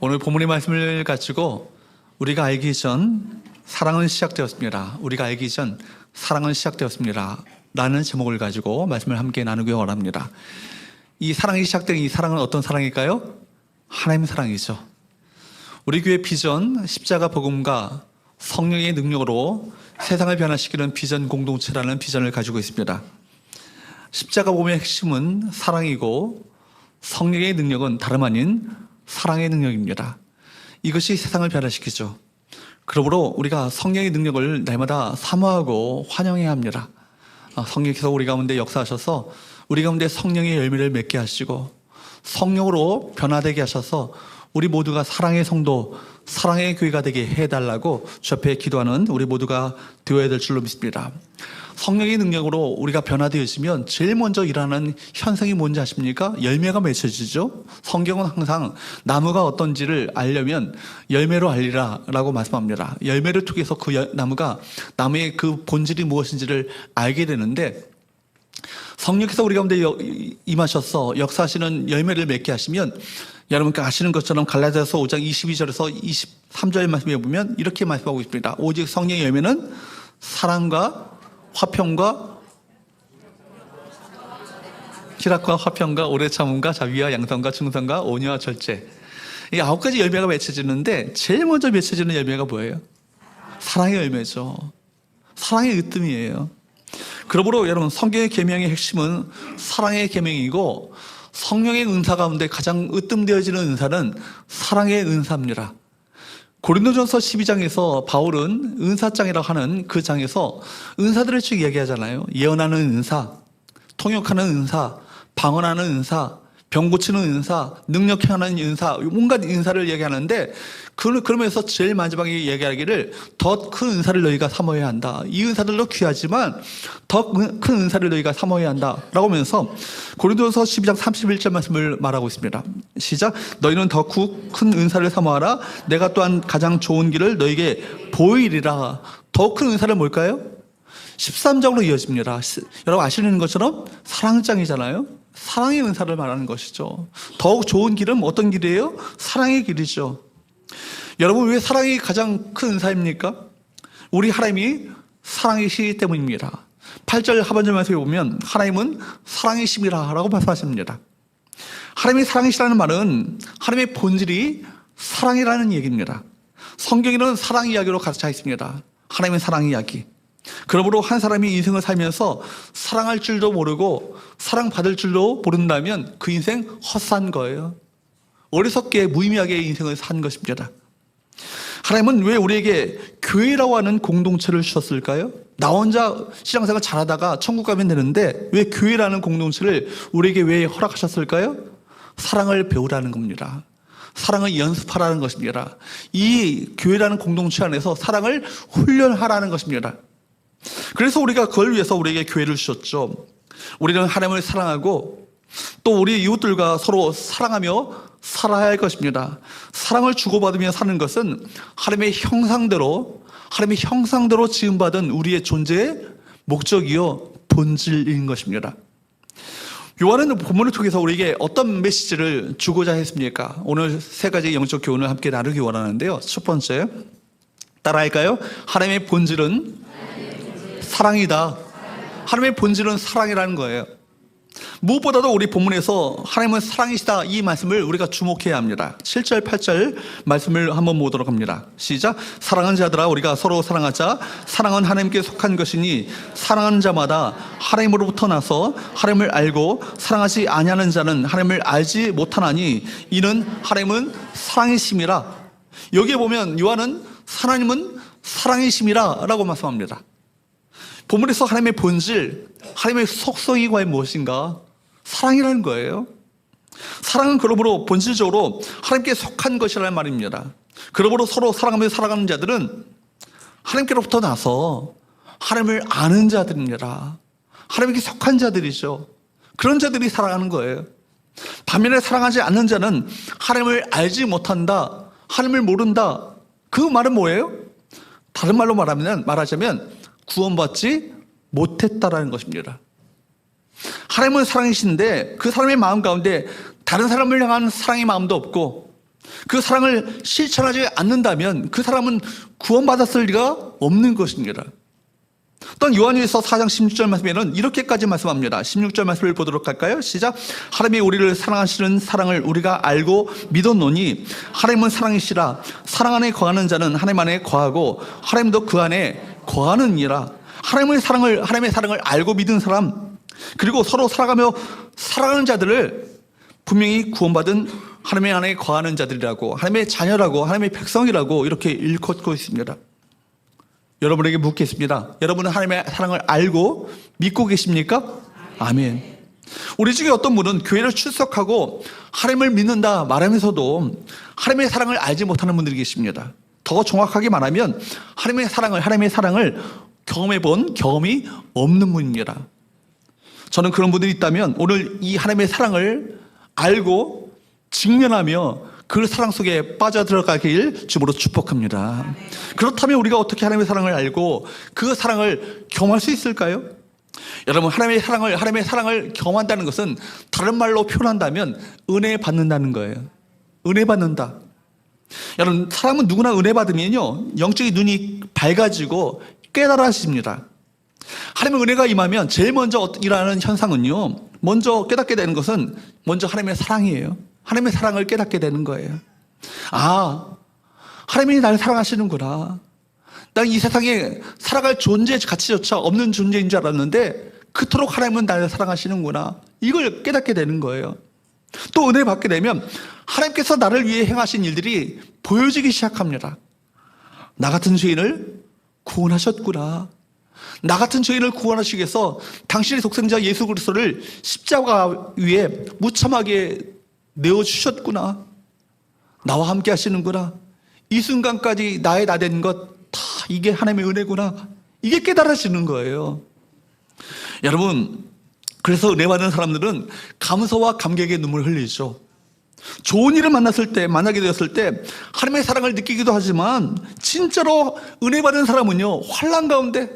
오늘 본문의 말씀을 가지고 우리가 알기 전 사랑은 시작되었습니다. 우리가 알기 전 사랑은 시작되었습니다. 라는 제목을 가지고 말씀을 함께 나누기 원합니다. 이 사랑이 시작된 이 사랑은 어떤 사랑일까요? 하나님의 사랑이죠. 우리 교회 비전 십자가 복음과 성령의 능력으로 세상을 변화시키는 비전 공동체라는 비전을 가지고 있습니다. 십자가 복음의 핵심은 사랑이고 성령의 능력은 다름 아닌 사랑의 능력입니다. 이것이 세상을 변화시키죠. 그러므로 우리가 성령의 능력을 날마다 사모하고 환영해야 합니다. 성령께서 우리 가운데 역사하셔서 우리 가운데 성령의 열매를 맺게 하시고 성령으로 변화되게 하셔서 우리 모두가 사랑의 성도, 사랑의 교회가 되게 해달라고 주 앞에 기도하는 우리 모두가 되어야 될 줄로 믿습니다. 성령의 능력으로 우리가 변화되어지면 제일 먼저 일어나는 현상이 뭔지 아십니까? 열매가 맺혀지죠. 성경은 항상 나무가 어떤지를 알려면 열매로 알리라 라고 말씀합니다. 열매를 통해서 그 나무가 나무의 그 본질이 무엇인지를 알게 되는데, 성령께서 우리 가운데 임하셔서 역사하시는 열매를 맺게 하시면 여러분께 아시는 것처럼 갈라디아서 5장 22절에서 23절 말씀에 보면 이렇게 말씀하고 있습니다. 오직 성령의 열매는 사랑과 화평과 희락과 화평과 오래 참음과 자비와 양선과 충성과 온유와 절제, 이 9가지 열매가 맺혀지는데 제일 먼저 맺혀지는 열매가 뭐예요? 사랑의 열매죠. 사랑의 으뜸이에요. 그러므로 여러분, 성경의 계명의 핵심은 사랑의 계명이고 성령의 은사 가운데 가장 으뜸되어지는 은사는 사랑의 은사입니다. 고린도전서 12장에서 바울은 은사장이라고 하는 그 장에서 은사들을 쭉 이야기하잖아요. 예언하는 은사, 통역하는 은사, 방언하는 은사, 병 고치는 은사, 능력 행하는 은사, 온갖 은사를 얘기하는데 그러면서 제일 마지막에 얘기하기를 더 큰 은사를 너희가 사모해야 한다. 이 은사들도 귀하지만 더 큰 은사를 너희가 사모해야 한다 라고 하면서 고린도서 12장 31절 말씀을 말하고 있습니다. 시작. 너희는 더 큰 은사를 사모하라. 내가 또한 가장 좋은 길을 너희에게 보이리라. 더 큰 은사를 뭘까요? 13장으로 이어집니다. 여러분 아시는 것처럼 사랑장이잖아요. 사랑의 은사를 말하는 것이죠. 더욱 좋은 길은 어떤 길이에요? 사랑의 길이죠. 여러분, 왜 사랑이 가장 큰 은사입니까? 우리 하나님이 사랑이시기 때문입니다. 8절 하반절 말씀에 보면 하나님은 사랑이심이라 라고 말씀하십니다. 하나님이 사랑이시라는 말은 하나님의 본질이 사랑이라는 얘기입니다. 성경에는 사랑 이야기로 가득 차 있습니다. 하나님의 사랑 이야기. 그러므로 한 사람이 인생을 살면서 사랑할 줄도 모르고 사랑받을 줄도 모른다면 그 인생 헛산 거예요. 어리석게 무의미하게 인생을 산 것입니다. 하나님은 왜 우리에게 교회라고 하는 공동체를 주셨을까요? 나 혼자 신앙생활 잘하다가 천국 가면 되는데 왜 교회라는 공동체를 우리에게 왜 허락하셨을까요? 사랑을 배우라는 겁니다. 사랑을 연습하라는 것입니다. 이 교회라는 공동체 안에서 사랑을 훈련하라는 것입니다. 그래서 우리가 그걸 위해서 우리에게 교회를 주셨죠. 우리는 하나님을 사랑하고 또 우리 이웃들과 서로 사랑하며 살아야 할 것입니다. 사랑을 주고받으며 사는 것은 하나님의 형상대로 지음받은 우리의 존재의 목적이요 본질인 것입니다. 요한은 본문을 통해서 우리에게 어떤 메시지를 주고자 했습니까? 오늘 세 가지 영적 교훈을 함께 나누기 원하는데요. 첫 번째, 따라할까요? 하나님의 본질은 사랑이다. 하나님의 본질은 사랑이라는 거예요. 무엇보다도 우리 본문에서 하나님은 사랑이시다 이 말씀을 우리가 주목해야 합니다. 7절 8절 말씀을 한번 보도록 합니다. 시작. 사랑하는 자들아 우리가 서로 사랑하자. 사랑은 하나님께 속한 것이니 사랑하는 자마다 하나님으로부터 나서 하나님을 알고 사랑하지 아니하는 자는 하나님을 알지 못하나니 이는 하나님은 사랑이심이라. 여기에 보면 요한은 하나님은 사랑이심이라 라고 말씀합니다. 본문에서 하나님의 본질, 하나님의 속성이 과연 무엇인가? 사랑이라는 거예요. 사랑은 그러므로 본질적으로 하나님께 속한 것이라는 말입니다. 그러므로 서로 사랑하며 살아가는 자들은 하나님께로부터 나서 하나님을 아는 자들입니다. 하나님께 속한 자들이죠. 그런 자들이 사랑하는 거예요. 반면에 사랑하지 않는 자는 하나님을 알지 못한다, 하나님을 모른다. 그 말은 뭐예요? 다른 말로 말하자면 구원받지 못했다라는 것입니다. 하나님은 사랑이신데 그 사람의 마음 가운데 다른 사람을 향한 사랑의 마음도 없고 그 사랑을 실천하지 않는다면 그 사람은 구원받았을 리가 없는 것입니다. 또한 요한일서 4장 16절 말씀에는 이렇게까지 말씀합니다. 16절 말씀을 보도록 할까요? 시작. 하나님이 우리를 사랑하시는 사랑을 우리가 알고 믿었노니 하나님은 사랑이시라. 사랑 안에 거하는 자는 하나님 안에 거하고 하나님도 그 안에 거하느니라. 하나님의 사랑을 알고 믿은 사람, 그리고 서로 살아가며 사랑하는 자들을 분명히 구원받은 하나님의 안에 거하는 자들이라고, 하나님의 자녀라고, 하나님의 백성이라고 이렇게 일컫고 있습니다. 여러분에게 묻겠습니다. 여러분은 하나님의 사랑을 알고 믿고 계십니까? 아멘. 우리 중에 어떤 분은 교회를 출석하고 하나님을 믿는다 말하면서도 하나님의 사랑을 알지 못하는 분들이 계십니다. 더 정확하게 말하면 하나님의 사랑을 경험해 본 경험이 없는 분입니다. 저는 그런 분들이 있다면 오늘 이 하나님의 사랑을 알고 직면하며 그 사랑 속에 빠져들어가길 주으로 축복합니다. 그렇다면 우리가 어떻게 하나님의 사랑을 알고 그 사랑을 경험할 수 있을까요? 여러분, 하나님의 사랑을 경험한다는 것은 다른 말로 표현한다면 은혜 받는다는 거예요. 은혜 받는다. 여러분, 사람은 누구나 은혜 받으면요, 영적인 눈이 밝아지고 깨달아집니다. 하나님의 은혜가 임하면 제일 먼저 일어나는 현상은요, 먼저 깨닫게 되는 것은 먼저 하나님의 사랑이에요. 하나님의 사랑을 깨닫게 되는 거예요. 아, 하나님이 나를 사랑하시는구나. 난 이 세상에 살아갈 존재 가치조차 없는 존재인 줄 알았는데 그토록 하나님은 나를 사랑하시는구나. 이걸 깨닫게 되는 거예요. 또 은혜 받게 되면 하나님께서 나를 위해 행하신 일들이 보여지기 시작합니다. 나 같은 죄인을 구원하셨구나. 나 같은 죄인을 구원하시기 위해서 당신의 독생자 예수 그리스도를 십자가 위에 무참하게 내어주셨구나. 나와 함께 하시는구나. 이 순간까지 나의 나 된 것 다 이게 하나님의 은혜구나. 이게 깨달아지는 거예요. 여러분, 그래서 은혜 받는 사람들은 감사와 감격의 눈물을 흘리죠. 좋은 일을 만나게 되었을 때 하나님의 사랑을 느끼기도 하지만 진짜로 은혜 받은 사람은요, 환난 가운데,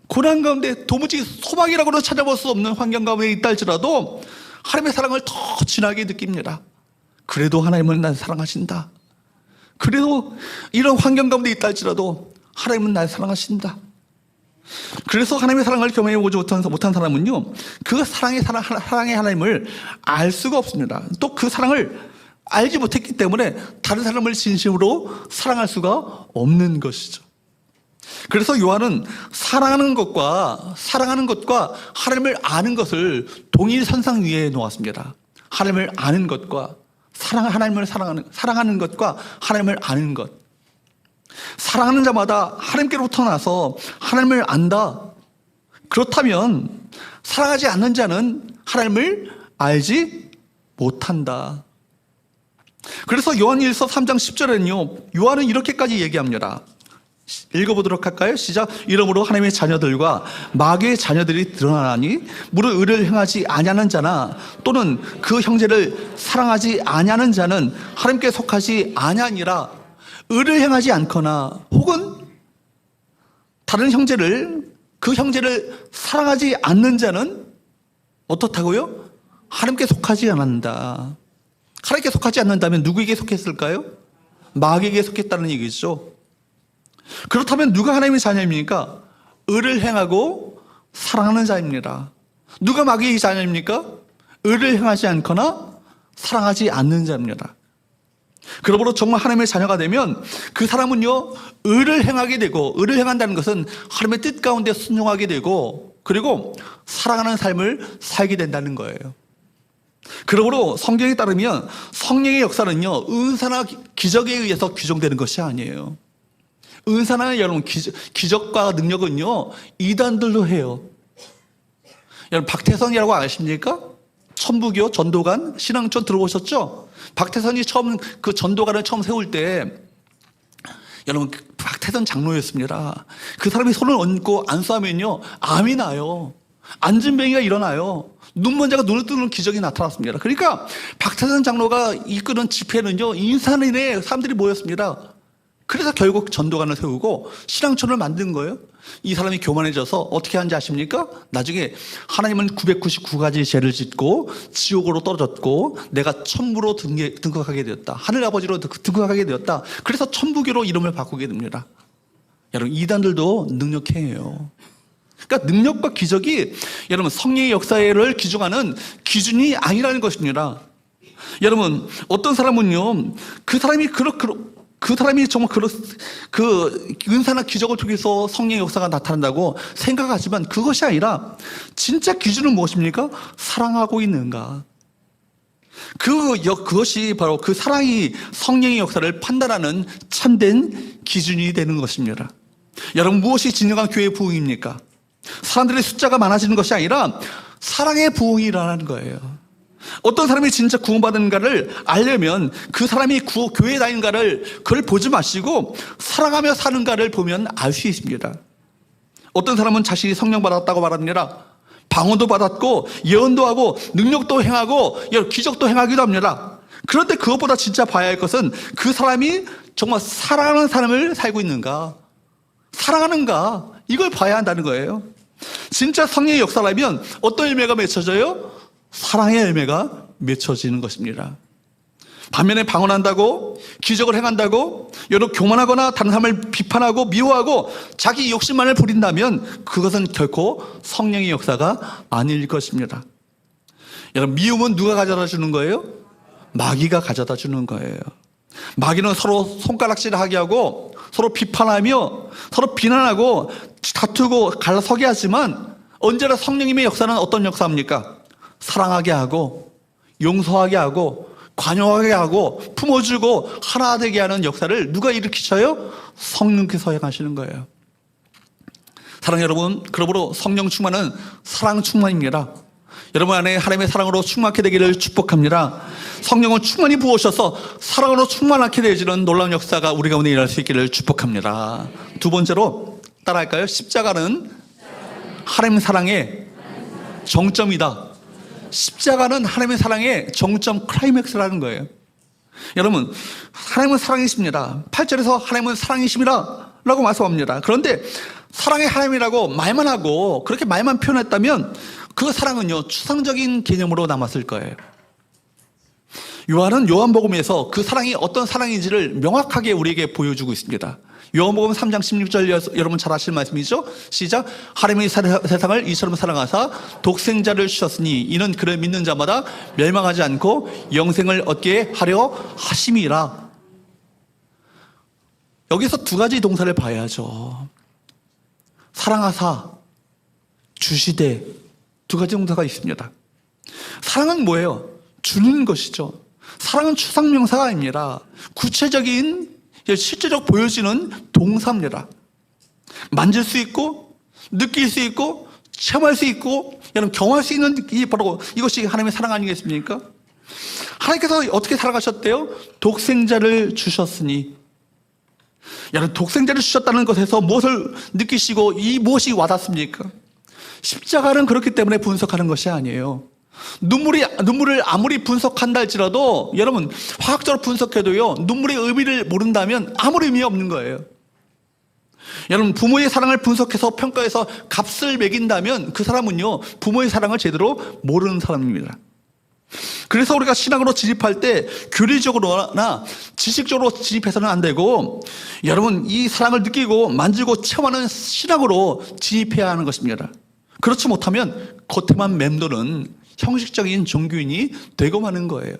고난 가운데, 도무지 소망이라고는 찾아볼 수 없는 환경 가운데 있다 할지라도 하나님의 사랑을 더 진하게 느낍니다. 그래도 하나님은 나를 사랑하신다. 그래도 이런 환경 가운데 있다 할지라도 하나님은 나를 사랑하신다. 그래서 하나님의 사랑을 경험해보지 못한 사람은요, 그 사랑의 하나님을 알 수가 없습니다. 또 그 사랑을 알지 못했기 때문에 다른 사람을 진심으로 사랑할 수가 없는 것이죠. 그래서 요한은 사랑하는 것과 하나님을 아는 것을 동일선상 위에 놓았습니다. 하나님을 아는 것과 사랑하는 것과 하나님을 아는 것. 사랑하는 자마다 하나님께로부터 나서 하나님을 안다. 그렇다면 사랑하지 않는 자는 하나님을 알지 못한다. 그래서 요한일서 3장 10절에는요, 요한은 이렇게까지 얘기합니다. 읽어보도록 할까요? 시작. 이러므로 하나님의 자녀들과 마귀의 자녀들이 드러나니 무릇 의를 행하지 아니하는 자나 또는 그 형제를 사랑하지 아니하는 자는 하나님께 속하지 아니하니라. 의를 행하지 않거나 혹은 다른 그 형제를 사랑하지 않는 자는 어떻다고요? 하나님께 속하지 않는다. 하나님께 속하지 않는다면 누구에게 속했을까요? 마귀에게 속했다는 얘기죠. 그렇다면 누가 하나님의 자녀입니까? 의를 행하고 사랑하는 자입니다. 누가 마귀의 자녀입니까? 의를 행하지 않거나 사랑하지 않는 자입니다. 그러므로 정말 하나님의 자녀가 되면 그 사람은요, 의를 행하게 되고, 의를 행한다는 것은 하나님의 뜻 가운데 순종하게 되고, 그리고 사랑하는 삶을 살게 된다는 거예요. 그러므로 성경에 따르면 성령의 역사는요, 은사나 기적에 의해서 규정되는 것이 아니에요. 은사나 여러분, 기적과 능력은요, 이단들도 해요. 여러분, 박태선이라고 아십니까? 천부교 전도관 신앙촌 들어보셨죠? 박태선이 그 전도관을 처음 세울 때, 여러분, 박태선 장로였습니다. 그 사람이 손을 얹고 안수하면요, 암이 나요. 안진뱅이가 일어나요. 눈먼 자가 눈을 뜨는 기적이 나타났습니다. 그러니까 박태선 장로가 이끄는 집회는요, 인산인의 사람들이 모였습니다. 그래서 결국 전도관을 세우고 신앙촌을 만든 거예요. 이 사람이 교만해져서 어떻게 하는지 아십니까? 나중에 하나님은 999가지 죄를 짓고 지옥으로 떨어졌고 내가 천부로 등극하게 되었다. 하늘아버지로 등극하게 되었다. 그래서 천부교로 이름을 바꾸게 됩니다. 여러분, 이단들도 능력해요. 그러니까 능력과 기적이 여러분 성령의 역사를 기준하는 기준이 아니라는 것입니다. 여러분, 어떤 사람은요, 그 사람이 정말 그 은사나 기적을 통해서 성령의 역사가 나타난다고 생각하지만 그것이 아니라 진짜 기준은 무엇입니까? 사랑하고 있는가? 그것이 바로 그 사랑이 성령의 역사를 판단하는 참된 기준이 되는 것입니다. 여러분, 무엇이 진정한 교회의 부흥입니까? 사람들의 숫자가 많아지는 것이 아니라 사랑의 부흥이라는 거예요. 어떤 사람이 진짜 구원받은가를 알려면 그 사람이 교회에 다니는가를 그걸 보지 마시고 사랑하며 사는가를 보면 알 수 있습니다. 어떤 사람은 자신이 성령 받았다고 말합니다. 방언도 받았고 예언도 하고 능력도 행하고 기적도 행하기도 합니다. 그런데 그것보다 진짜 봐야 할 것은 그 사람이 정말 사랑하는 삶을 살고 있는가, 사랑하는가, 이걸 봐야 한다는 거예요. 진짜 성령의 역사라면 어떤 열매가 맺혀져요? 사랑의 열매가 맺혀지는 것입니다. 반면에 방언한다고 기적을 행한다고 여러 교만하거나 다른 사람을 비판하고 미워하고 자기 욕심만을 부린다면 그것은 결코 성령의 역사가 아닐 것입니다. 여러분, 미움은 누가 가져다 주는 거예요? 마귀가 가져다 주는 거예요. 마귀는 서로 손가락질하게 하고 서로 비판하며 서로 비난하고 다투고 갈라서게 하지만 언제나 성령님의 역사는 어떤 역사입니까? 사랑하게 하고 용서하게 하고 관용하게 하고 품어주고 하나 되게 하는 역사를 누가 일으키셔요? 성령께서 행하시는 거예요. 사랑 여러분, 그러므로 성령 충만은 사랑 충만입니다. 여러분 안에 하나님의 사랑으로 충만하게 되기를 축복합니다. 성령은 충만히 부으셔서 사랑으로 충만하게 되어지는 놀라운 역사가 우리 가운데 일어날 수 있기를 축복합니다. 두 번째로 따라할까요? 십자가는 하나님 사랑의 정점이다. 십자가는 하나님의 사랑의 정점 클라이맥스라는 거예요. 여러분, 하나님은 사랑이십니다. 8절에서 하나님은 사랑이십니다 라고 말씀합니다. 그런데 사랑의 하나님이라고 말만 하고 그렇게 말만 표현했다면 그 사랑은요, 추상적인 개념으로 남았을 거예요. 요한은 요한복음에서 그 사랑이 어떤 사랑인지를 명확하게 우리에게 보여주고 있습니다. 요한복음 3장 16절 여러분 잘 아실 말씀이죠? 시작. 하나님이 세상을 이처럼 사랑하사 독생자를 주셨으니 이는 그를 믿는 자마다 멸망하지 않고 영생을 얻게 하려 하심이라. 여기서 두 가지 동사를 봐야죠. 사랑하사, 주시되, 두 가지 동사가 있습니다. 사랑은 뭐예요? 주는 것이죠. 사랑은 추상명사가 아닙니다. 구체적인 실제적 보여지는 동사입니다. 만질 수 있고 느낄 수 있고 체험할 수 있고 여러분 경험할 수 있는 바로 이것이 하나님의 사랑 아니겠습니까? 하나님께서 어떻게 살아가셨대요? 독생자를 주셨으니. 여러분, 독생자를 주셨다는 것에서 무엇을 느끼시고 이 무엇이 와닿습니까? 십자가는 그렇기 때문에 분석하는 것이 아니에요. 눈물을 아무리 분석한다 할지라도 여러분 화학적으로 분석해도요, 눈물의 의미를 모른다면 아무리 의미가 없는 거예요. 여러분, 부모의 사랑을 분석해서 평가해서 값을 매긴다면 그 사람은요, 부모의 사랑을 제대로 모르는 사람입니다. 그래서 우리가 신앙으로 진입할 때 교리적으로나 지식적으로 진입해서는 안 되고 여러분, 이 사랑을 느끼고 만지고 체험하는 신앙으로 진입해야 하는 것입니다. 그렇지 못하면 겉에만 맴도는 형식적인 종교인이 되고 마는 거예요.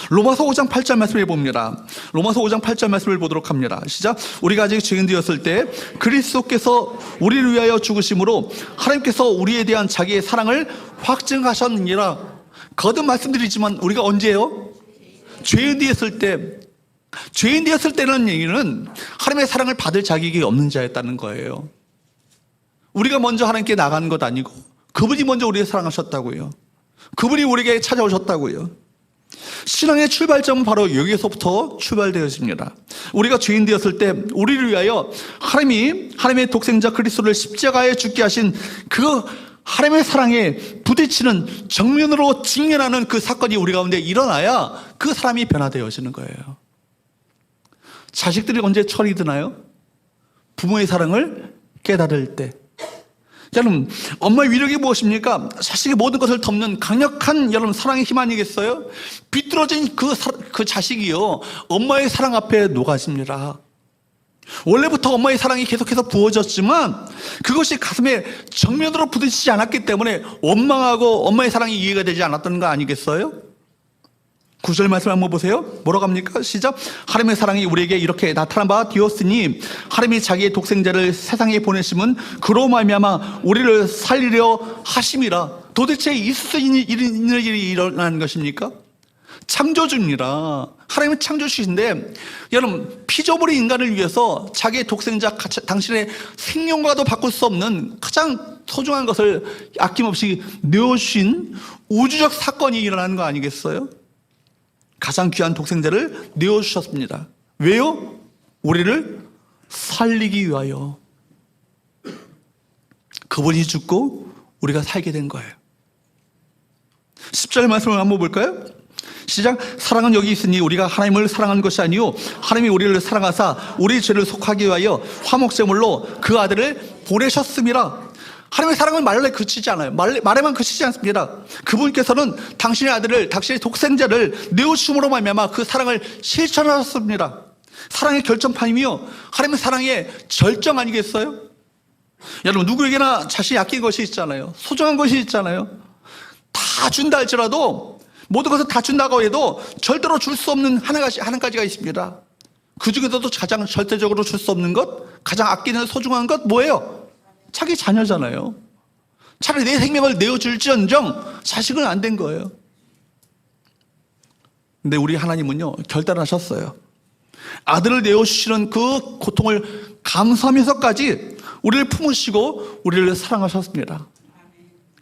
로마서 5장 8절 말씀을 봅니다. 로마서 5장 8절 말씀을 보도록 합니다. 시작. 우리가 아직 죄인되었을 때 그리스도께서 우리를 위하여 죽으심으로 하나님께서 우리에 대한 자기의 사랑을 확증하셨느니라. 거듭 말씀드리지만 우리가 언제요? 죄인되었을 때. 죄인되었을 때라는 얘기는 하나님의 사랑을 받을 자격이 없는 자였다는 거예요. 우리가 먼저 하나님께 나가는 것 아니고 그분이 먼저 우리를 사랑하셨다고요. 그분이 우리에게 찾아오셨다고요. 신앙의 출발점은 바로 여기서부터 출발되어집니다. 우리가 죄인 되었을 때 우리를 위하여 하나님의 독생자 그리스도를 십자가에 죽게 하신 그 하나님의 사랑에 부딪히는 정면으로 직면하는 그 사건이 우리 가운데 일어나야 그 사람이 변화되어지는 거예요. 자식들이 언제 철이 드나요? 부모의 사랑을 깨달을 때. 여러분, 엄마의 위력이 무엇입니까? 자식의 모든 것을 덮는 강력한 여러분 사랑의 힘 아니겠어요? 비뚤어진 그 자식이요, 엄마의 사랑 앞에 녹아집니다. 원래부터 엄마의 사랑이 계속해서 부어졌지만 그것이 가슴에 정면으로 부딪히지 않았기 때문에 원망하고 엄마의 사랑이 이해가 되지 않았던 거 아니겠어요? 9절 말씀 한번 보세요. 뭐라고 합니까? 시작. 하나님의 사랑이 우리에게 이렇게 나타난 바 되었으니 하나님이 자기의 독생자를 세상에 보내심은 그로 말미암아 우리를 살리려 하심이라. 도대체 있을 일이 일어나는 것입니까? 창조주입니다. 하나님은 창조주신데 여러분, 피조물의 인간을 위해서 자기의 독생자, 당신의 생명과도 바꿀 수 없는 가장 소중한 것을 아낌없이 내어주신 우주적 사건이 일어나는 거 아니겠어요? 가장 귀한 독생자를 내어주셨습니다. 왜요? 우리를 살리기 위하여. 그분이 죽고 우리가 살게 된 거예요. 10절 말씀을 한번 볼까요? 시작. 사랑은 여기 있으니 우리가 하나님을 사랑한 것이 아니요 하나님이 우리를 사랑하사 우리 죄를 속하기 위하여 화목제물로 그 아들을 보내셨습니다. 하나님의 사랑은 말에 그치지 않아요. 말에만 그치지 않습니다. 그분께서는 당신의 아들을, 당신의 독생자를 내어주심으로 말미암아 그 사랑을 실천하셨습니다. 사랑의 결정판이며 하나님의 사랑의 절정 아니겠어요? 여러분, 누구에게나 자신이 아낀 것이 있잖아요. 소중한 것이 있잖아요. 다 준다 할지라도, 모든 것을 다 준다고 해도 절대로 줄 수 없는 한 가지가 있습니다. 그 중에서도 가장 절대적으로 줄 수 없는 것, 가장 아끼는 소중한 것 뭐예요? 자기 자녀잖아요. 차라리 내 생명을 내어줄지언정 자식은 안 된 거예요. 근데 우리 하나님은요, 결단하셨어요. 아들을 내어주시는 그 고통을 감수하면서까지 우리를 품으시고 우리를 사랑하셨습니다.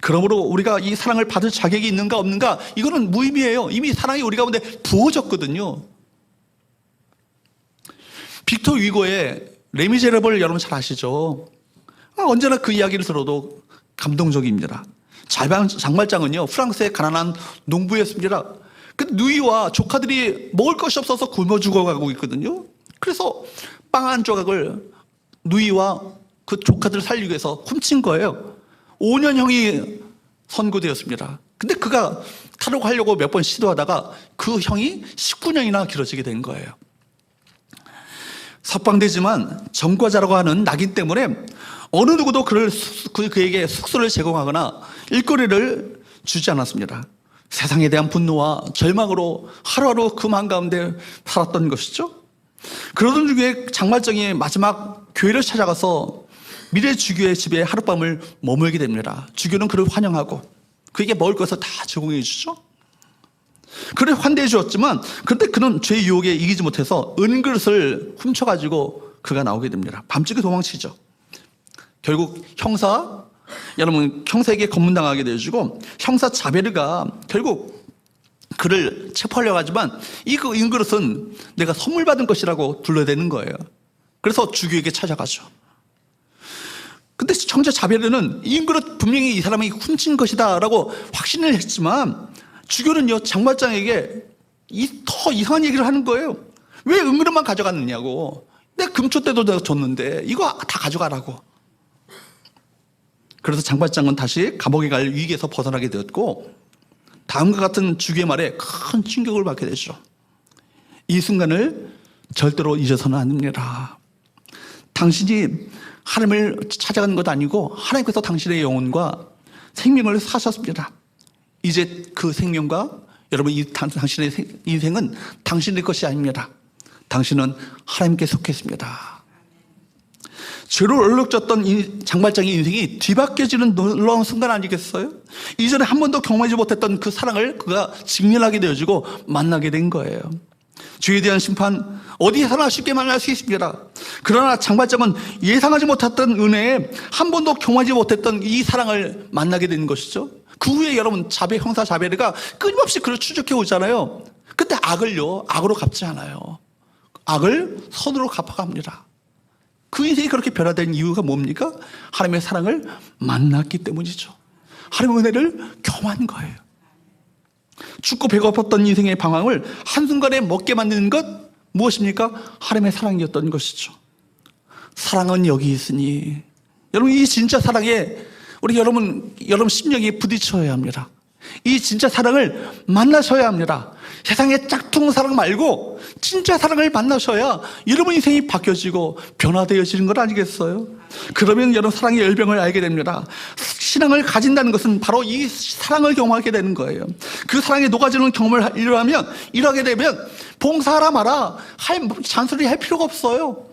그러므로 우리가 이 사랑을 받을 자격이 있는가 없는가, 이거는 무의미해요. 이미 사랑이 우리 가운데 부어졌거든요. 빅터 위고의 레미제라블 여러분 잘 아시죠? 언제나 그 이야기를 들어도 감동적입니다. 장말장은요, 프랑스의 가난한 농부였습니다. 그 누이와 조카들이 먹을 것이 없어서 굶어 죽어가고 있거든요. 그래서 빵 한 조각을 누이와 그 조카들을 살리기 위해서 훔친 거예요. 5년형이 선고되었습니다. 근데 그가 탈옥하려고 몇 번 시도하다가 그 형이 19년이나 길어지게 된 거예요. 석방되지만 전과자라고 하는 낙인 때문에 어느 누구도 그에게 숙소를 제공하거나 일거리를 주지 않았습니다. 세상에 대한 분노와 절망으로 하루하루 그 마음 가운데 살았던 것이죠. 그러던 중에 장말정이 마지막 교회를 찾아가서 미래 주교의 집에 하룻밤을 머물게 됩니다. 주교는 그를 환영하고 그에게 먹을 것을 다 제공해 주죠. 그를 환대해 주었지만 그때 그는 죄의 유혹에 이기지 못해서 은그릇을 훔쳐가지고 그가 나오게 됩니다. 밤중에 도망치죠. 결국 형사에게 검문당하게 되어지고 형사 자베르가 결국 그를 체포하려고 하지만 이 은그릇은 내가 선물 받은 것이라고 둘러대는 거예요. 그래서 주교에게 찾아가죠. 근데 형사 자베르는 이 은그릇 분명히 이 사람이 훔친 것이다 라고 확신을 했지만 주교는요, 장말장에게 더 이상한 얘기를 하는 거예요. 왜 은그릇만 가져갔느냐고. 내가 금초 때도 내가 줬는데 이거 다 가져가라고. 그래서 장발장은 다시 감옥에 갈 위기에서 벗어나게 되었고 다음과 같은 주교의 말에 큰 충격을 받게 되죠. 이 순간을 절대로 잊어서는 안 됩니다. 당신이 하나님을 찾아가는 것 아니고 하나님께서 당신의 영혼과 생명을 사셨습니다. 이제 그 생명과 여러분 당신의 인생은 당신의 것이 아닙니다. 당신은 하나님께 속했습니다. 죄로 얼룩졌던 장발장의 인생이 뒤바뀌어지는 놀라운 순간 아니겠어요? 이전에 한 번도 경험하지 못했던 그 사랑을 그가 직면하게 되어지고 만나게 된 거예요. 죄에 대한 심판 어디에서나 쉽게 만날 수 있습니다. 그러나 장발장은 예상하지 못했던 은혜에 한 번도 경험하지 못했던 이 사랑을 만나게 된 것이죠. 그 후에 여러분 형사 자베르가 끊임없이 그를 추적해 오잖아요. 근데 악으로 갚지 않아요. 악을 선으로 갚아갑니다. 그 인생이 그렇게 변화된 이유가 뭡니까? 하나님의 사랑을 만났기 때문이죠. 하나님의 은혜를 경험한 거예요. 춥고 배고팠던 인생의 방황을 한순간에 먹게 만드는 것 무엇입니까? 하나님의 사랑이었던 것이죠. 사랑은 여기 있으니. 여러분, 이 진짜 사랑에 우리 여러분 심령이 부딪혀야 합니다. 이 진짜 사랑을 만나셔야 합니다. 세상의 짝퉁 사랑 말고 진짜 사랑을 만나셔야 여러분 인생이 바뀌어지고 변화되어지는 것 아니겠어요? 그러면 여러분 사랑의 열병을 알게 됩니다. 신앙을 가진다는 것은 바로 이 사랑을 경험하게 되는 거예요. 그 사랑에 녹아지는 경험을 일하게 되면 봉사하라 마라 잔소리 할 필요가 없어요.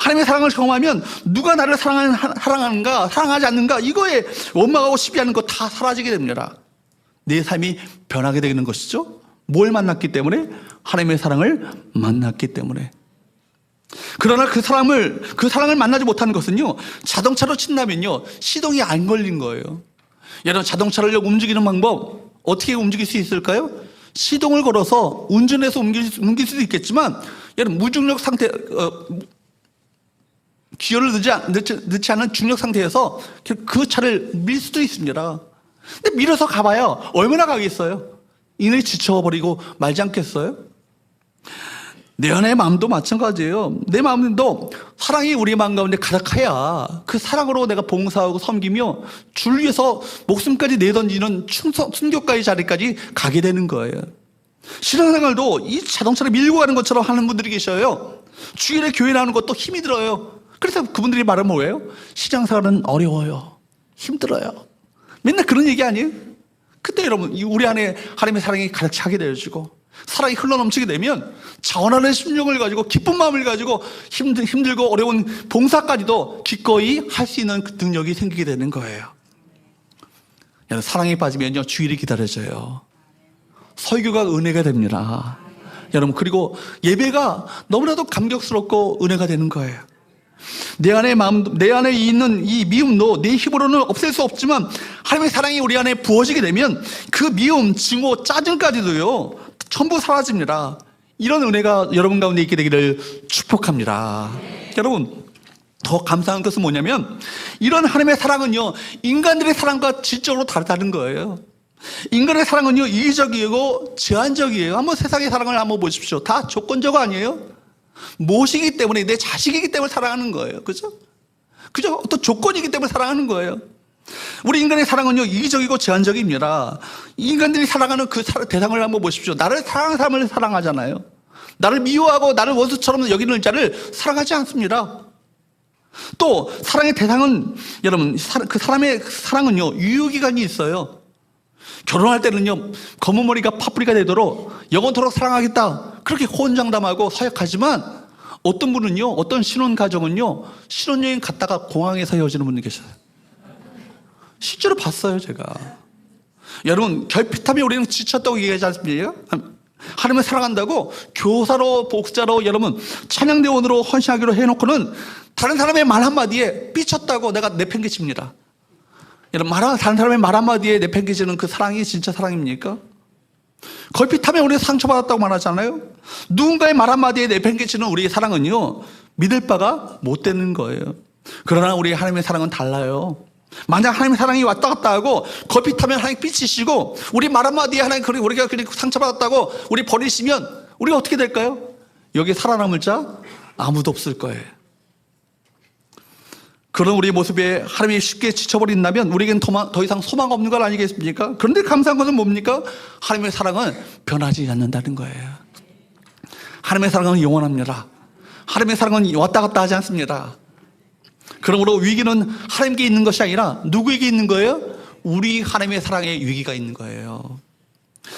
하나님의 사랑을 경험하면 누가 나를 사랑하는가 사랑하지 않는가 이거에 원망하고 시비하는 거 다 사라지게 됩니다. 내 삶이 변하게 되는 것이죠. 뭘 만났기 때문에? 하나님의 사랑을 만났기 때문에. 그러나 그 사랑을 만나지 못하는 것은요, 자동차로 친다면요 시동이 안 걸린 거예요. 여러분, 자동차를 움직이는 방법 어떻게 움직일 수 있을까요? 시동을 걸어서 운전해서 옮길 수도 있겠지만, 여러분 무중력 상태, 기어를 넣지 않은 중력 상태에서 그 차를 밀 수도 있습니다. 근데 밀어서 가봐야 얼마나 가겠어요? 이내 지쳐버리고 말지 않겠어요? 내 안의 마음도 마찬가지예요. 내 마음도 사랑이 우리 마음 가운데 가득해야 그 사랑으로 내가 봉사하고 섬기며 주를 위해서 목숨까지 내던지는 순교까지 자리까지 가게 되는 거예요. 신앙생활도 이 자동차를 밀고 가는 것처럼 하는 분들이 계셔요. 주일에 교회 나오는 것도 힘이 들어요. 그래서 그분들이 말은 뭐예요? 신앙생활은 어려워요. 힘들어요. 맨날 그런 얘기 아니에요? 그때 여러분, 우리 안에 하나님의 사랑이 가득 차게 되어지고 사랑이 흘러넘치게 되면 자원하는 심령을 가지고 기쁜 마음을 가지고 힘들고 어려운 봉사까지도 기꺼이 할 수 있는 그 능력이 생기게 되는 거예요. 여러분, 사랑에 빠지면요 주일이 기다려져요. 설교가 은혜가 됩니다. 여러분, 그리고 예배가 너무나도 감격스럽고 은혜가 되는 거예요. 내 안에 있는 이 미움도 내 힘으로는 없앨 수 없지만 하나님의 사랑이 우리 안에 부어지게 되면 그 미움, 증오, 짜증까지도요 전부 사라집니다. 이런 은혜가 여러분 가운데 있게 되기를 축복합니다. 여러분, 더 감사한 것은 뭐냐면 이런 하나님의 사랑은요 인간들의 사랑과 질적으로 다르다는 거예요. 인간의 사랑은요 이기적이고 제한적이에요. 한번 세상의 사랑을 한번 보십시오. 다 조건적 아니에요? 무엇이기 때문에, 내 자식이기 때문에 사랑하는 거예요. 그죠? 어떤 조건이기 때문에 사랑하는 거예요. 우리 인간의 사랑은요 이기적이고 제한적입니다. 인간들이 사랑하는 그 대상을 한번 보십시오. 나를 사랑하는 사람을 사랑하잖아요. 나를 미워하고 나를 원수처럼 여기는 자를 사랑하지 않습니다. 또 사랑의 대상은, 여러분, 그 사람의 사랑은요 유효기간이 있어요. 결혼할 때는요 검은 머리가 파뿌리가 되도록 영원토록 사랑하겠다 그렇게 호언장담하고 서약하지만, 어떤 분은요, 어떤 신혼가정은요 신혼여행 갔다가 공항에서 헤어지는 분이 계셔요. 실제로 봤어요, 제가. 여러분, 결핍하면 우리는 지쳤다고 얘기하지 않습니까? 하나님을 사랑한다고 교사로 목사로 여러분 찬양대원으로 헌신하기로 해놓고는 다른 사람의 말 한마디에 삐쳤다고 내가 내팽개칩니다. 여러분, 다른 사람의 말 한마디에 내팽개치는 그 사랑이 진짜 사랑입니까? 걸핏하면 우리가 상처받았다고 말하잖아요. 누군가의 말 한마디에 내팽개치는 우리의 사랑은요 믿을 바가 못 되는 거예요. 그러나 우리 하나님의 사랑은 달라요. 만약 하나님의 사랑이 왔다 갔다 하고 걸핏하면 하나님 삐치시고 우리 말 한마디에 하나님 우리가 상처받았다고 우리 버리시면 우리가 어떻게 될까요? 여기 살아남을 자 아무도 없을 거예요. 그런 우리의 모습에 하나님이 쉽게 지쳐버린다면 우리에겐 더 이상 소망 없는 것 아니겠습니까? 그런데 감사한 것은 뭡니까? 하나님의 사랑은 변하지 않는다는 거예요. 하나님의 사랑은 영원합니다. 하나님의 사랑은 왔다 갔다 하지 않습니다. 그러므로 위기는 하나님께 있는 것이 아니라 누구에게 있는 거예요? 우리 하나님의 사랑에 위기가 있는 거예요.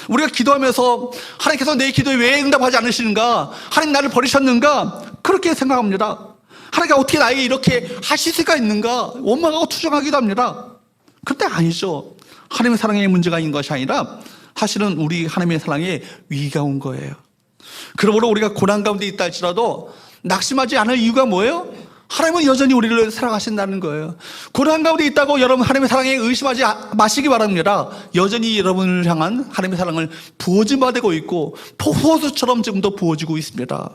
우리가 기도하면서 하나님께서 내 기도에 왜 응답하지 않으시는가? 하나님 나를 버리셨는가? 그렇게 생각합니다. 하나님께서 어떻게 나에게 이렇게 하실 수가 있는가? 원망하고 투정하기도 합니다. 그때 아니죠. 하나님의 사랑에 문제가 있는 것이 아니라 사실은 우리 하나님의 사랑에 위기가 온 거예요. 그러므로 우리가 고난 가운데 있다 할지라도 낙심하지 않을 이유가 뭐예요? 하나님은 여전히 우리를 사랑하신다는 거예요. 고난 가운데 있다고 여러분 하나님의 사랑에 의심하지 마시기 바랍니다. 여전히 여러분을 향한 하나님의 사랑을 부어진 바 되고 있고 폭포수처럼 지금도 부어지고 있습니다.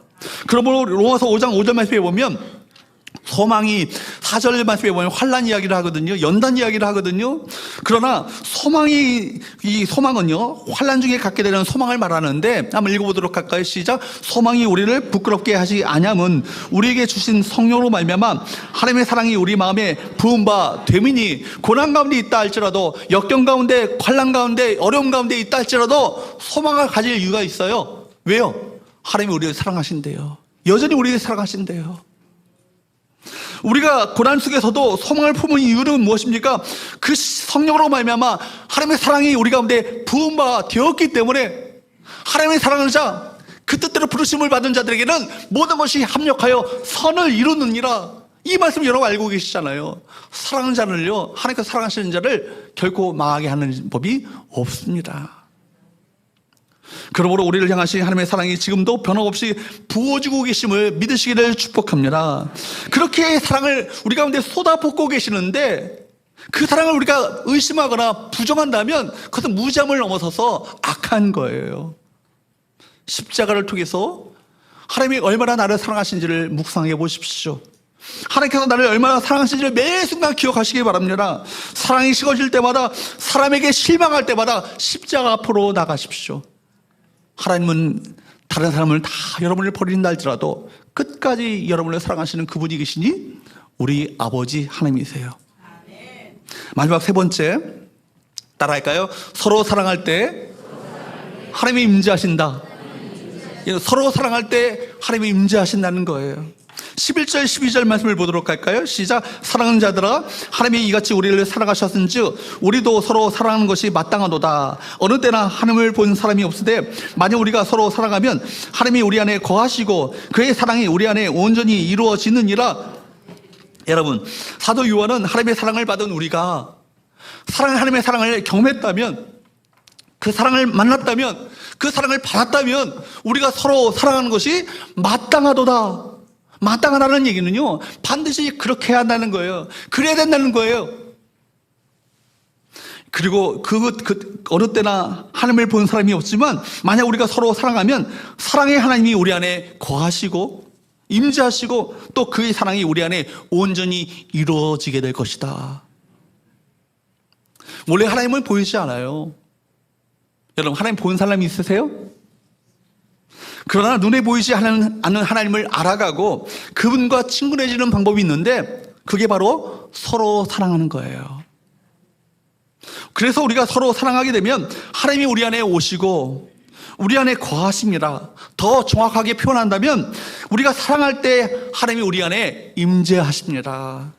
그러므로 로마서 5장 5절 말씀에 보면 소망이 4절 말씀에 보면 환난 이야기를 하거든요. 연단 이야기를 하거든요. 그러나 이 소망은요, 환난 중에 갖게 되는 소망을 말하는데, 한번 읽어보도록 할까요? 시작. 소망이 우리를 부끄럽게 하지 아니함은 우리에게 주신 성령으로 말미암아 하나님의 사랑이 우리 마음에 부은 바 되미니, 고난 가운데 있다 할지라도, 역경 가운데, 환난 가운데, 어려움 가운데 있다 할지라도 소망을 가질 이유가 있어요. 왜요? 하나님이 우리를 사랑하신대요. 여전히 우리를 사랑하신대요. 우리가 고난 속에서도 소망을 품은 이유는 무엇입니까? 그 성령으로 말미암아 하나님의 사랑이 우리 가운데 부은 바 되었기 때문에, 하나님의 사랑을 자, 그 뜻대로 부르심을 받은 자들에게는 모든 것이 합력하여 선을 이루느니라. 이 말씀 여러분 알고 계시잖아요. 사랑하는 자를요, 하나님께서 사랑하시는 자를 결코 망하게 하는 법이 없습니다. 그러므로 우리를 향하신 하나님의 사랑이 지금도 변함없이 부어주고 계심을 믿으시기를 축복합니다. 그렇게 사랑을 우리 가운데 쏟아붓고 계시는데, 그 사랑을 우리가 의심하거나 부정한다면 그것은 무지함을 넘어서서 악한 거예요. 십자가를 통해서 하나님이 얼마나 나를 사랑하신지를 묵상해 보십시오. 하나님께서 나를 얼마나 사랑하신지를 매 순간 기억하시기 바랍니다. 사랑이 식어질 때마다, 사람에게 실망할 때마다 십자가 앞으로 나가십시오. 하나님은 다른 사람을 다 여러분을 버린다 할지라도 끝까지 여러분을 사랑하시는 그분이 계시니 우리 아버지 하나님이세요. 마지막 세 번째, 따라할까요? 서로 사랑할 때 하나님이 임재하신다. 서로 사랑할 때 하나님이 임재하신다는 거예요. 11절 12절 말씀을 보도록 할까요? 시작. 사랑하는 자들아, 하나님이 이같이 우리를 사랑하셨은즉 우리도 서로 사랑하는 것이 마땅하도다. 어느 때나 하나님을 본 사람이 없으되 만약 우리가 서로 사랑하면 하나님이 우리 안에 거하시고 그의 사랑이 우리 안에 온전히 이루어지느니라. 여러분, 사도 요한은 하나님의 사랑을 받은 우리가 하나님의 사랑을 경험했다면, 그 사랑을 만났다면, 그 사랑을 받았다면 우리가 서로 사랑하는 것이 마땅하도다. 마땅하다는 얘기는요, 반드시 그렇게 해야 한다는 거예요. 그래야 된다는 거예요. 그리고 어느 때나 하나님을 본 사람이 없지만 만약 우리가 서로 사랑하면 사랑의 하나님이 우리 안에 거하시고 임재하시고 또 그의 사랑이 우리 안에 온전히 이루어지게 될 것이다. 원래 하나님은 보이지 않아요. 여러분, 하나님 본 사람이 있으세요? 그러나 눈에 보이지 않는 하나님을 알아가고 그분과 친근해지는 방법이 있는데, 그게 바로 서로 사랑하는 거예요. 그래서 우리가 서로 사랑하게 되면 하나님이 우리 안에 오시고 우리 안에 거하십니다. 더 정확하게 표현한다면 우리가 사랑할 때 하나님이 우리 안에 임재하십니다.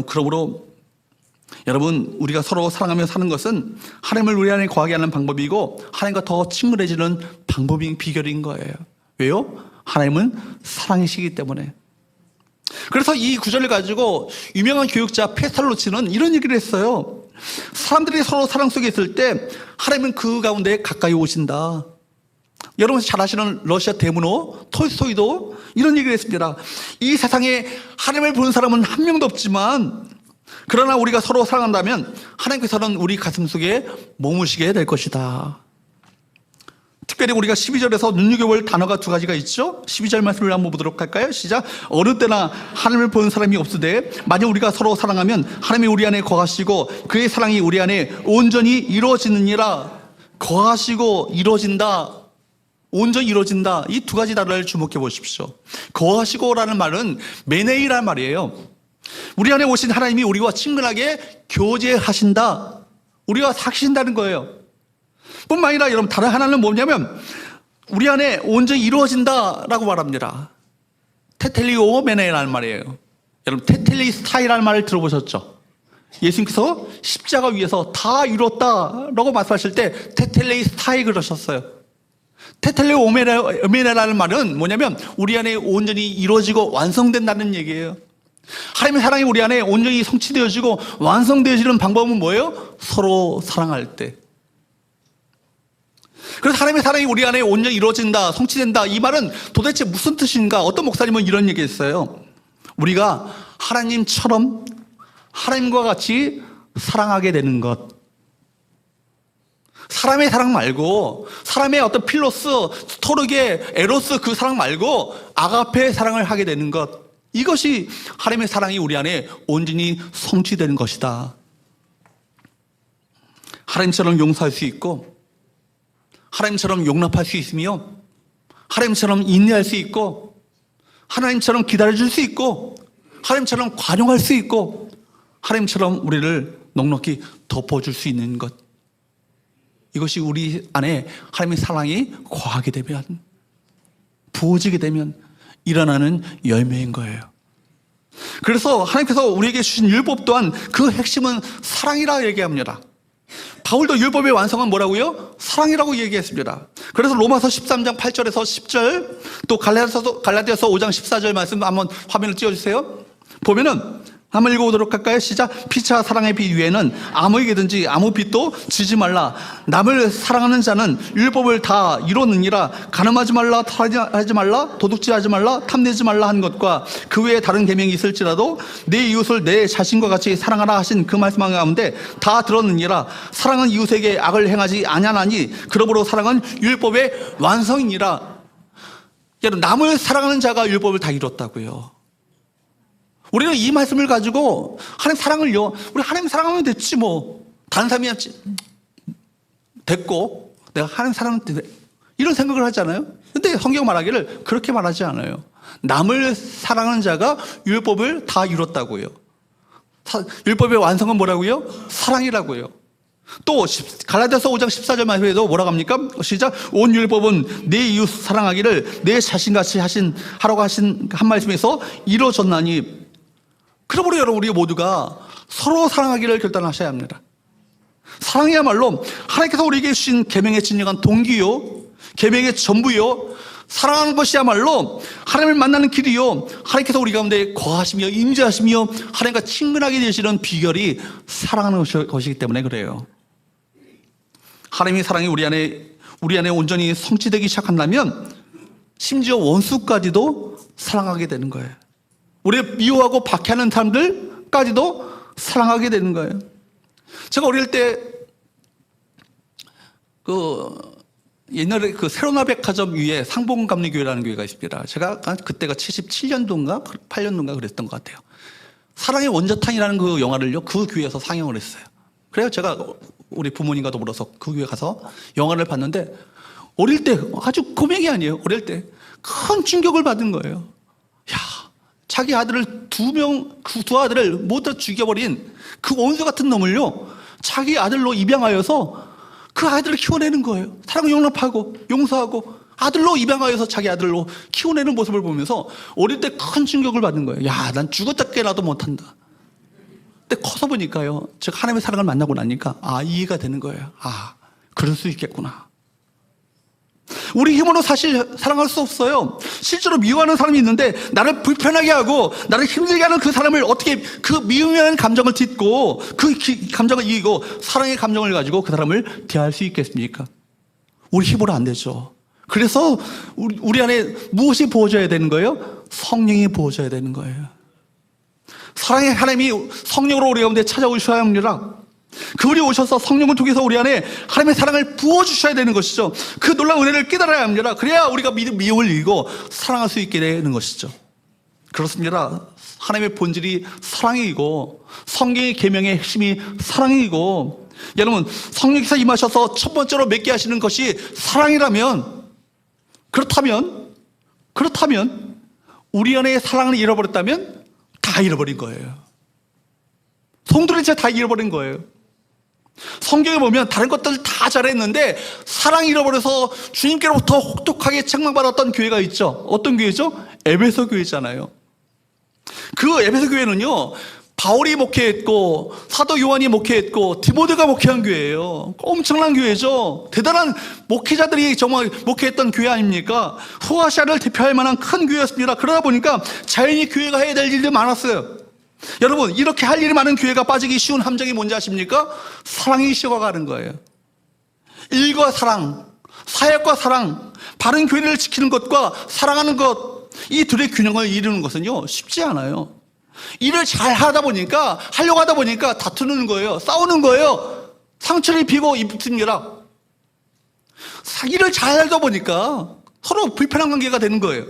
그러므로 여러분, 우리가 서로 사랑하며 사는 것은 하나님을 우리 안에 거하게 하는 방법이고 하나님과 더 친근해지는 방법인 비결인 거예요. 왜요? 하나님은 사랑이시기 때문에. 그래서 이 구절을 가지고 유명한 교육자 페스탈로치는 이런 얘기를 했어요. 사람들이 서로 사랑 속에 있을 때 하나님은 그 가운데 가까이 오신다. 여러분 잘 아시는 러시아 대문호 톨스토이도 이런 얘기를 했습니다. 이 세상에 하나님을 보는 사람은 한 명도 없지만, 그러나 우리가 서로 사랑한다면 하나님께서는 우리 가슴 속에 머무시게 될 것이다. 특별히 우리가 12절에서 눈여겨볼 단어가 두 가지가 있죠. 12절 말씀을 한번 보도록 할까요? 시작. 어느 때나 하나님을 보는 사람이 없으되 만약 우리가 서로 사랑하면 하나님이 우리 안에 거하시고 그의 사랑이 우리 안에 온전히 이루어지느니라. 거하시고 이루어진다, 온전히 이루어진다, 이 두 가지 단어를 주목해 보십시오. 거하시고라는 말은 메네이라는 말이에요. 우리 안에 오신 하나님이 우리와 친근하게 교제하신다, 우리와 사귀신다는 거예요. 뿐만 아니라 여러분, 다른 하나는 뭐냐면 우리 안에 온전히 이루어진다라고 말합니다. 테텔리오메네라는 말이에요. 여러분, 테텔리스타이라는 말을 들어보셨죠? 예수님께서 십자가 위에서 다 이뤘다라고 말씀하실 때 테텔리스타이 그러셨어요. 테텔리오메네라는 말은 뭐냐면 우리 안에 온전히 이루어지고 완성된다는 얘기예요. 하나님의 사랑이 우리 안에 온전히 성취되어지고 완성되어지는 방법은 뭐예요? 서로 사랑할 때. 그래서 하나님의 사랑이 우리 안에 온전히 이루어진다, 성취된다, 이 말은 도대체 무슨 뜻인가? 어떤 목사님은 이런 얘기 했어요. 우리가 하나님처럼 하나님과 같이 사랑하게 되는 것. 사람의 사랑 말고, 사람의 어떤 필로스, 스토르게, 에로스 그 사랑 말고 아가페의 사랑을 하게 되는 것. 이것이 하나님의 사랑이 우리 안에 온전히 성취되는 것이다. 하나님처럼 용서할 수 있고, 하나님처럼 용납할 수 있으며, 하나님처럼 인내할 수 있고, 하나님처럼 기다려줄 수 있고, 하나님처럼 관용할 수 있고, 하나님처럼 우리를 넉넉히 덮어줄 수 있는 것. 이것이 우리 안에 하나님의 사랑이 거하게 되면, 부어지게 되면 일어나는 열매인 거예요. 그래서 하나님께서 우리에게 주신 율법 또한 그 핵심은 사랑이라 얘기합니다. 바울도 율법의 완성은 뭐라고요? 사랑이라고 얘기했습니다. 그래서 로마서 13장 8절에서 10절, 또 갈라디아서 5장 14절 말씀 한번 화면을 띄워주세요. 보면은 한번 읽어보도록 할까요? 시작. 피차 사랑의 빛 위에는 아무에게든지 아무 빛도 지지 말라. 남을 사랑하는 자는 율법을 다 이뤘느니라. 가늠하지 말라, 살인하지 말라, 도둑질하지 말라, 탐내지 말라 한 것과 그 외에 다른 계명이 있을지라도 내 이웃을 내 자신과 같이 사랑하라 하신 그 말씀 가운데 다 들었느니라. 사랑은 이웃에게 악을 행하지 아니하나니 그러므로 사랑은 율법의 완성이니라. 여러분, 남을 사랑하는 자가 율법을 다 이뤘다고요. 우리는 이 말씀을 가지고 하나님 사랑을요, 우리 하나님 사랑하면 됐지 뭐, 다른 사람이 됐고 내가 하나님 사랑하면 돼, 이런 생각을 하잖아요. 근데 성경 말하기를 그렇게 말하지 않아요. 남을 사랑하는 자가 율법을 다 이뤘다고요. 율법의 완성은 뭐라고요? 사랑이라고요. 또 갈라디아서 5장 14절 말씀에도 뭐라고 합니까? 시작. 온 율법은 내 이웃 사랑하기를 내 자신같이 하라고 하신 한 말씀에서 이루어졌나니. 그러므로 여러분, 우리 모두가 서로 사랑하기를 결단하셔야 합니다. 사랑이야말로 하나님께서 우리에게 주신 계명의 진정한 동기요, 계명의 전부요, 사랑하는 것이야말로 하나님을 만나는 길이요, 하나님께서 우리 가운데 거하시며 임재하시며 하나님과 친근하게 되시는 비결이 사랑하는 것이기 때문에 그래요. 하나님의 사랑이 우리 안에 온전히 성취되기 시작한다면 심지어 원수까지도 사랑하게 되는 거예요. 우리를 미워하고 박해하는 사람들까지도 사랑하게 되는 거예요. 제가 어릴 때 옛날에 세로나 백화점 위에 상봉감리교회라는 교회가 있습니다. 제가 그때가 77년도인가 8년도인가 그랬던 것 같아요. 사랑의 원자탄이라는 그 영화를요, 그 교회에서 상영을 했어요. 그래요. 제가 우리 부모님과 더불어서 그 교회 가서 영화를 봤는데, 어릴 때, 아주 고백이 아니에요. 어릴 때 큰 충격을 받은 거예요. 야, 자기 아들을 두 아들을 모두 죽여버린 그 원수 같은 놈을요, 자기 아들로 입양하여서 그 아들을 키워내는 거예요. 사랑을 용납하고 용서하고 아들로 입양하여서 자기 아들로 키워내는 모습을 보면서 어릴 때 큰 충격을 받는 거예요. 야, 난 죽었다 깨나도 못한다. 근데 커서 보니까요, 제가 하나님의 사랑을 만나고 나니까 이해가 되는 거예요. 그럴 수 있겠구나. 우리 힘으로 사실 사랑할 수 없어요. 실제로 미워하는 사람이 있는데 나를 불편하게 하고 나를 힘들게 하는 그 사람을 어떻게 그 미움이라는 감정을 딛고 그 감정을 이기고 사랑의 감정을 가지고 그 사람을 대할 수 있겠습니까? 우리 힘으로 안 되죠. 그래서 우리 안에 무엇이 부어져야 되는 거예요? 성령이 부어져야 되는 거예요. 사랑의 하나님이 성령으로 우리 가운데 찾아오셔야 합니다. 그분이 오셔서 성령을 통해서 우리 안에 하나님의 사랑을 부어주셔야 되는 것이죠. 그 놀라운 은혜를 깨달아야 합니다. 그래야 우리가 미움을 이기고 사랑할 수 있게 되는 것이죠. 그렇습니다. 하나님의 본질이 사랑이고 성경의 계명의 핵심이 사랑이고, 여러분, 성령께서 임하셔서 첫 번째로 맺게 하시는 것이 사랑이라면, 그렇다면 우리 안에 사랑을 잃어버렸다면 다 잃어버린 거예요. 성도를 진짜 다 잃어버린 거예요. 성경에 보면 다른 것들 다 잘했는데 사랑 잃어버려서 주님께로부터 혹독하게 책망받았던 교회가 있죠. 어떤 교회죠? 에베소 교회잖아요. 그 에베소 교회는요, 바울이 목회했고 사도 요한이 목회했고 디모데가 목회한 교회예요. 엄청난 교회죠. 대단한 목회자들이 정말 목회했던 교회 아닙니까? 후아시아를 대표할 만한 큰 교회였습니다. 그러다 보니까 자연히 교회가 해야 될 일들이 많았어요. 여러분, 이렇게 할 일이 많은 교회가 빠지기 쉬운 함정이 뭔지 아십니까? 사랑이 식어가는 거예요. 일과 사랑, 사역과 사랑, 바른 교회를 지키는 것과 사랑하는 것, 이 둘의 균형을 이루는 것은요, 쉽지 않아요. 일을 잘 하려고 하다 보니까 다투는 거예요. 싸우는 거예요. 상처를 입습니다. 일을 잘 하다 보니까 서로 불편한 관계가 되는 거예요.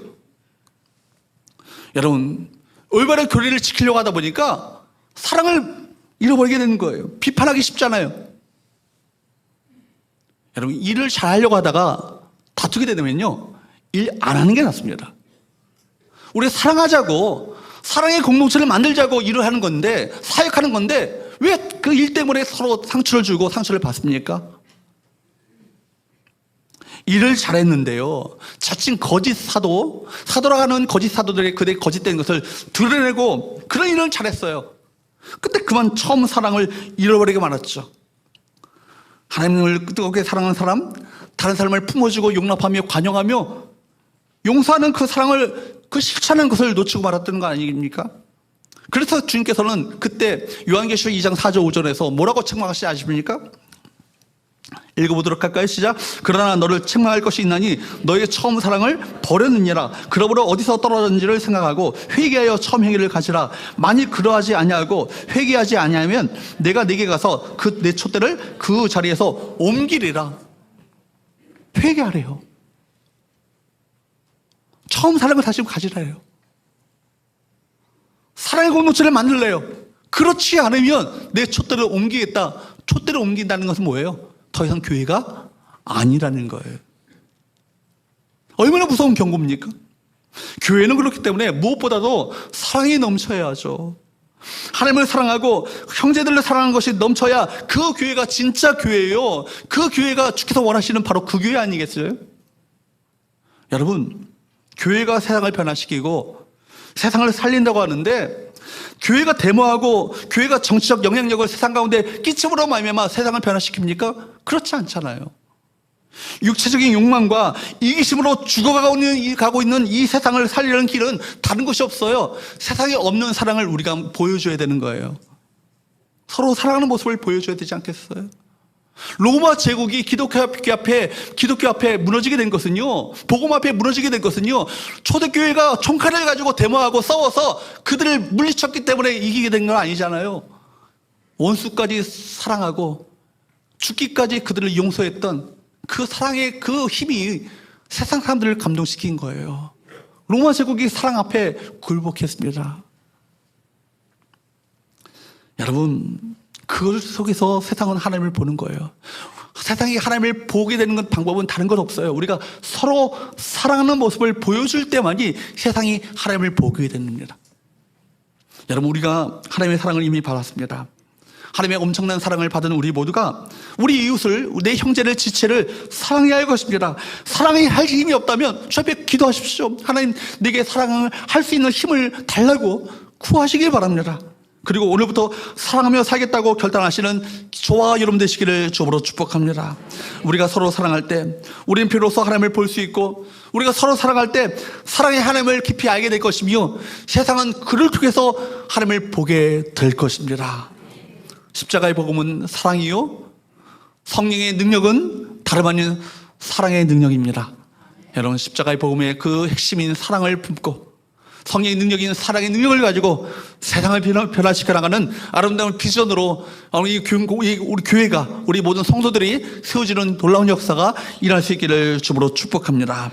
여러분, 올바른 교리를 지키려고 하다 보니까 사랑을 잃어버리게 되는 거예요. 비판하기 쉽잖아요. 여러분, 일을 잘하려고 하다가 다투게 되면요, 일 안 하는 게 낫습니다. 우리 사랑하자고, 사랑의 공동체를 만들자고 일을 하는 건데, 사역하는 건데, 왜 그 일 때문에 서로 상처를 주고 상처를 받습니까? 일을 잘했는데요, 자칭 거짓 사도라는 거짓 사도들의 그들의 거짓된 것을 드러내고 그런 일을 잘했어요. 근데 그만 처음 사랑을 잃어버리게 말았죠. 하나님을 뜨겁게 사랑하는 사람, 다른 사람을 품어주고 용납하며 관용하며 용서하는 그 사랑을, 그 실천하는 것을 놓치고 말았다는 거 아닙니까? 그래서 주님께서는 그때 요한계시록 2장 4절 5절에서 뭐라고 책망하시지 아십니까? 읽어보도록 할까요? 시작. 그러나 너를 책망할 것이 있나니 너의 처음 사랑을 버렸느니라. 그러므로 어디서 떨어졌는지를 생각하고 회개하여 처음 행위를 가지라. 만일 그러하지 아니하고 회개하지 아니하면 내가 네게 가서 그 내 촛대를 그 자리에서 옮기리라. 회개하래요. 처음 사랑을 다시 가지라요. 사랑의 공동체를 만들래요. 그렇지 않으면 내 촛대를 옮기겠다. 촛대를 옮긴다는 것은 뭐예요? 더 이상 교회가 아니라는 거예요. 얼마나 무서운 경고입니까? 교회는 그렇기 때문에 무엇보다도 사랑이 넘쳐야 하죠. 하나님을 사랑하고 형제들을 사랑하는 것이 넘쳐야 그 교회가 진짜 교회예요. 그 교회가 주께서 원하시는 바로 그 교회 아니겠어요? 여러분, 교회가 세상을 변화시키고 세상을 살린다고 하는데, 교회가 데모하고 교회가 정치적 영향력을 세상 가운데 끼침으로 말미암아 세상을 변화시킵니까? 그렇지 않잖아요. 육체적인 욕망과 이기심으로 죽어가고 있는 이 세상을 살리는 길은 다른 것이 없어요. 세상에 없는 사랑을 우리가 보여줘야 되는 거예요. 서로 사랑하는 모습을 보여줘야 되지 않겠어요? 로마 제국이 기독교 앞에 무너지게 된 것은요, 복음 앞에 무너지게 된 것은요, 초대교회가 총칼을 가지고 데모하고 싸워서 그들을 물리쳤기 때문에 이기게 된 건 아니잖아요. 원수까지 사랑하고 죽기까지 그들을 용서했던 그 사랑의 그 힘이 세상 사람들을 감동시킨 거예요. 로마 제국이 사랑 앞에 굴복했습니다. 여러분, 그 속에서 세상은 하나님을 보는 거예요. 세상이 하나님을 보게 되는 방법은 다른 것 없어요. 우리가 서로 사랑하는 모습을 보여줄 때만이 세상이 하나님을 보게 됩니다. 여러분, 우리가 하나님의 사랑을 이미 받았습니다. 하나님의 엄청난 사랑을 받은 우리 모두가 우리 이웃을, 내 형제를, 지체를 사랑해야 할 것입니다. 사랑이 할 힘이 없다면 주 앞에 기도하십시오. 하나님, 내게 사랑을 할 수 있는 힘을 달라고 구하시길 바랍니다. 그리고 오늘부터 사랑하며 살겠다고 결단하시는 저와 여러분 되시기를 주으로 축복합니다. 우리가 서로 사랑할 때 우리는 비로소 하나님을 볼 수 있고, 우리가 서로 사랑할 때 사랑의 하나님을 깊이 알게 될 것이며, 세상은 그를 통해서 하나님을 보게 될 것입니다. 십자가의 복음은 사랑이요, 성령의 능력은 다름 아닌 사랑의 능력입니다. 여러분, 십자가의 복음의 그 핵심인 사랑을 품고 성령의 능력인 사랑의 능력을 가지고 세상을 변화시켜 나가는 아름다운 비전으로 우리 교회가, 우리 모든 성도들이 세워지는 놀라운 역사가 일어날 수 있기를 주으로 축복합니다.